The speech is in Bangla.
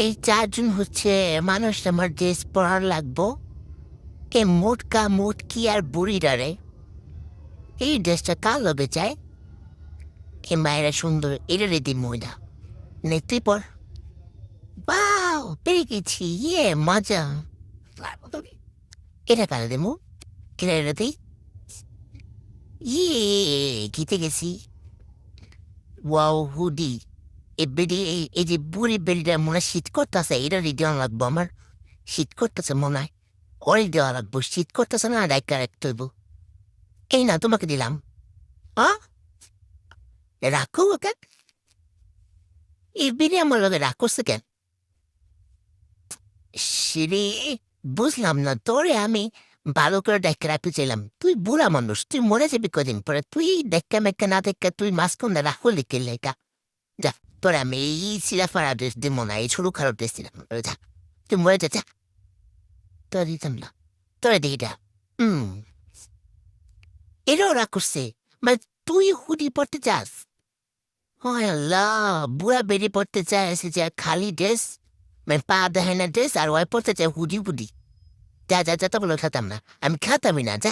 এই ৪ জন হচ্ছে মানুষ আমার ড্রেস পরার লাগবো। এ মোটকা, মোটকি আর বুড়িটারে এই ড্রেসটা কার লগে চায়? এ মায়েরা সুন্দর এটারে দিমু না। নে তুই পর। ওয়াও! পেরে গেছি। মজা। এটা কারে দিমু? এটা দেই? জিতে গেছি। Wow hoodie. এই যে বুড়ি বেডিটা মনে হয় শীত করতেছে, এটারই দেওয়া লাগবো আমার। শীত করতেছে মনে হয়। ওরই দেওয়া লাগবো। শীত করতেছে না, ডাইকা রাখতে হইব। এই না তোমাকে দিলাম। রাখো কেন? এই বিড়ি আমার লগে রাখোস কেন? সিঁড়ি বুঝলাম না, তোরে আমি ভালো করে দেখে রাখতে চাইলাম। তুই বুড়া মানুষ, তুই মরে যাবি কদিন পরে। তুই দেখা মেকা না দেখা তুই মাঝখানে রাখো লিখে লেখা। যা, তোরে আমি এই সিরাফার ড্রেস দিব না, এই ছোট খারাপ ড্রেস দিলাম। যা, তুই মরে যা, যা। তোরা দিতাম না, তোরা দিই এটা। হুম, এটাও রাগ করছে। মানে তুই হুডি পড়তে চাস? হায় আল্লাহ, বুড়া বেরিয়ে পড়তে চায় এসে যে খালি ড্রেস, মানে পা দেখায় না ড্রেস, আর ওয়াই পড়তে চায় হুডি বুডি। যা যা যা, তো বলে খেতাম না, আমি খেতামই না, যা।